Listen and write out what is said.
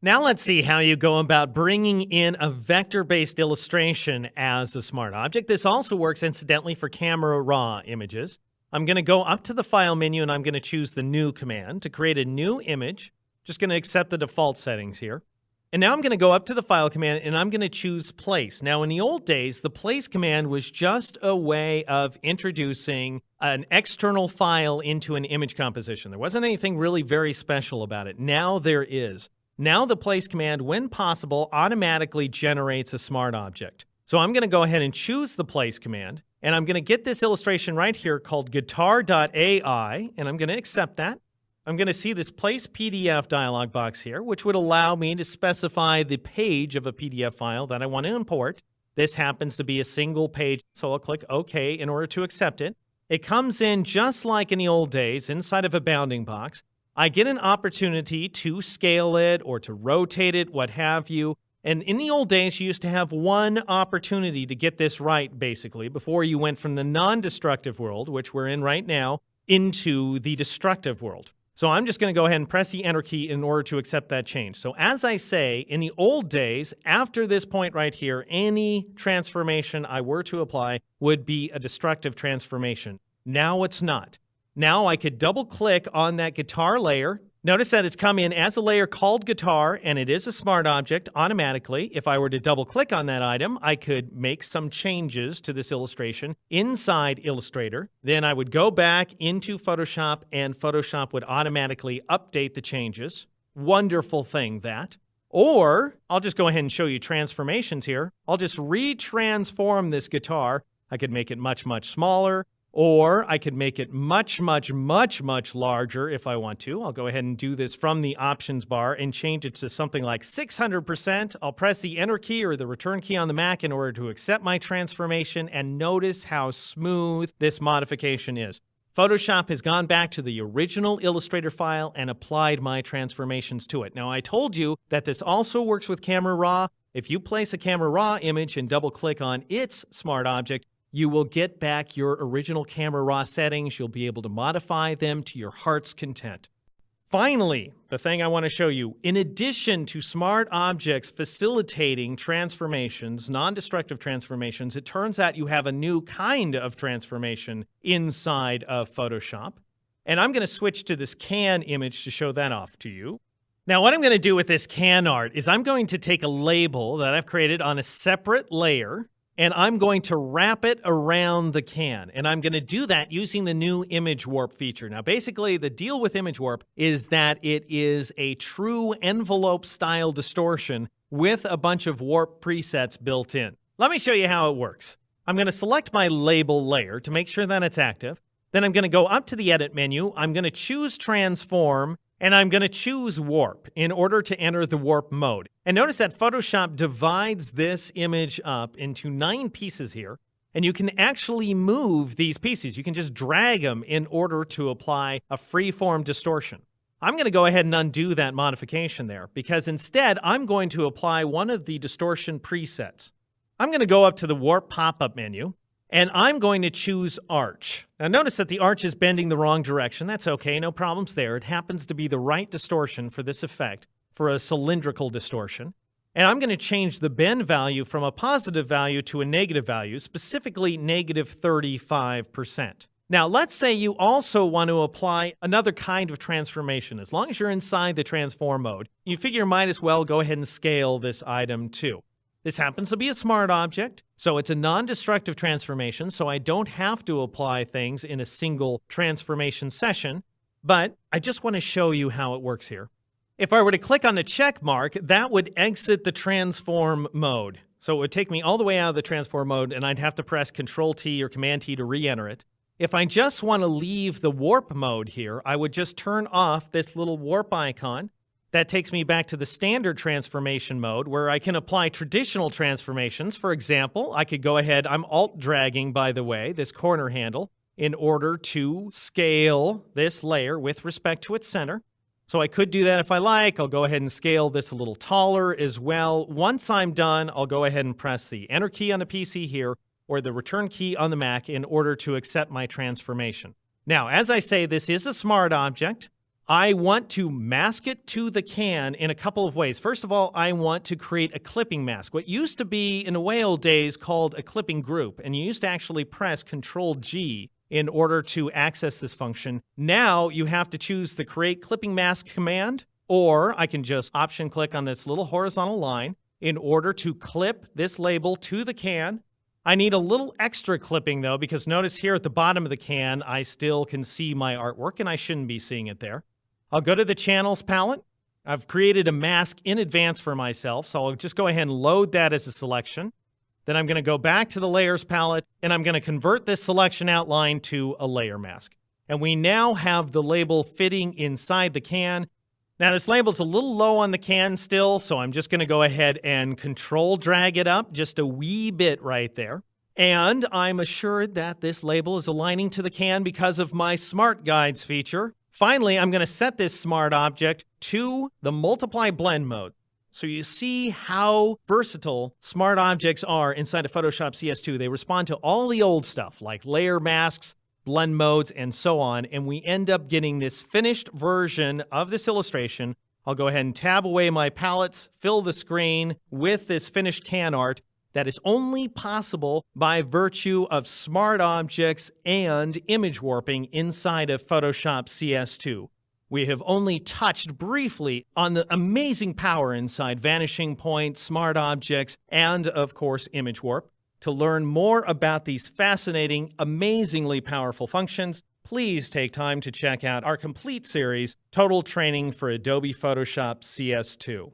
Now let's see how you go about bringing in a vector-based illustration as a smart object. This also works, incidentally, for camera raw images. I'm going to go up to the File menu, and I'm going to choose the New command to create a new image. Just going to accept the default settings here. And now I'm going to go up to the File command, and I'm going to choose Place. Now, in the old days, the Place command was just a way of introducing an external file into an image composition. There wasn't anything really very special about it. Now there is. Now the Place command, when possible, automatically generates a smart object. So I'm going to go ahead and choose the Place command, and I'm going to get this illustration right here called guitar.ai, and I'm going to accept that. I'm going to see this Place PDF dialog box here, which would allow me to specify the page of a PDF file that I want to import. This happens to be a single page, so I'll click OK in order to accept it. It comes in just like in the old days, inside of a bounding box. I get an opportunity to scale it or to rotate it, what have you. And in the old days, you used to have one opportunity to get this right, basically, before you went from the non-destructive world, which we're in right now, into the destructive world. So I'm just going to go ahead and press the Enter key in order to accept that change. So as I say, in the old days, after this point right here, any transformation I were to apply would be a destructive transformation. Now it's not. Now I could double-click on that guitar layer. Notice that it's come in as a layer called guitar, and it is a smart object automatically. If I were to double-click on that item, I could make some changes to this illustration inside Illustrator. Then I would go back into Photoshop, and Photoshop would automatically update the changes. Wonderful thing, that. Or I'll just go ahead and show you transformations here. I'll just retransform this guitar. I could make it much, much smaller. Or I could make it much, much, much, much larger if I want to. I'll go ahead and do this from the options bar and change it to something like 600%. I'll press the Enter key or the Return key on the Mac in order to accept my transformation, and notice how smooth this modification is. Photoshop has gone back to the original Illustrator file and applied my transformations to it. Now, I told you that this also works with Camera Raw. If you place a Camera Raw image and double-click on its smart object, you will get back your original Camera Raw settings. You'll be able to modify them to your heart's content. Finally, the thing I want to show you, in addition to smart objects facilitating transformations, non-destructive transformations, it turns out you have a new kind of transformation inside of Photoshop. And I'm going to switch to this can image to show that off to you. Now, what I'm going to do with this can art is I'm going to take a label that I've created on a separate layer, and I'm going to wrap it around the can. And I'm going to do that using the new image warp feature. Now, basically, the deal with image warp is that it is a true envelope-style distortion with a bunch of warp presets built in. Let me show you how it works. I'm going to select my label layer to make sure that it's active. Then I'm going to go up to the Edit menu. I'm going to choose Transform, and I'm going to choose Warp in order to enter the warp mode. And notice that Photoshop divides this image up into 9 pieces here, and you can actually move these pieces. You can just drag them in order to apply a freeform distortion. I'm going to go ahead and undo that modification there, because instead I'm going to apply one of the distortion presets. I'm going to go up to the Warp pop-up menu, and I'm going to choose Arch. Now notice that the arch is bending the wrong direction. That's okay, no problems there. It happens to be the right distortion for this effect, for a cylindrical distortion. And I'm going to change the bend value from a positive value to a negative value, specifically negative 35%. Now let's say you also want to apply another kind of transformation. As long as you're inside the transform mode, you figure you might as well go ahead and scale this item too. This happens to be a smart object, so it's a non-destructive transformation, so I don't have to apply things in a single transformation session, but I just want to show you how it works here. If I were to click on the check mark, that would exit the transform mode. So it would take me all the way out of the transform mode, and I'd have to press Control-T or Command-T to re-enter it. If I just want to leave the warp mode here, I would just turn off this little warp icon. That takes me back to the standard transformation mode where I can apply traditional transformations. For example, I could go ahead, I'm alt-dragging, by the way, this corner handle in order to scale this layer with respect to its center. So I could do that if I like. I'll go ahead and scale this a little taller as well. Once I'm done, I'll go ahead and press the Enter key on the PC here or the Return key on the Mac in order to accept my transformation. Now, as I say, this is a smart object. I want to mask it to the can in a couple of ways. First of all, I want to create a clipping mask, what used to be in the way old days called a clipping group, and you used to actually press Control-G in order to access this function. Now you have to choose the Create Clipping Mask command, or I can just Option-click on this little horizontal line in order to clip this label to the can. I need a little extra clipping, though, because notice here at the bottom of the can, I still can see my artwork, and I shouldn't be seeing it there. I'll go to the Channels palette. I've created a mask in advance for myself, so I'll just go ahead and load that as a selection. Then I'm going to go back to the Layers palette, and I'm going to convert this selection outline to a layer mask. And we now have the label fitting inside the can. Now, this label's a little low on the can still, so I'm just going to go ahead and Control-drag it up just a wee bit right there. And I'm assured that this label is aligning to the can because of my Smart Guides feature. Finally, I'm going to set this smart object to the multiply blend mode. So you see how versatile smart objects are inside of Photoshop CS2. They respond to all the old stuff like layer masks, blend modes, and so on. And we end up getting this finished version of this illustration. I'll go ahead and tab away my palettes, fill the screen with this finished can art that is only possible by virtue of smart objects and image warping inside of Photoshop CS2. We have only touched briefly on the amazing power inside vanishing point, smart objects, and of course image warp. To learn more about these fascinating, amazingly powerful functions, please take time to check out our complete series, Total Training for Adobe Photoshop CS2.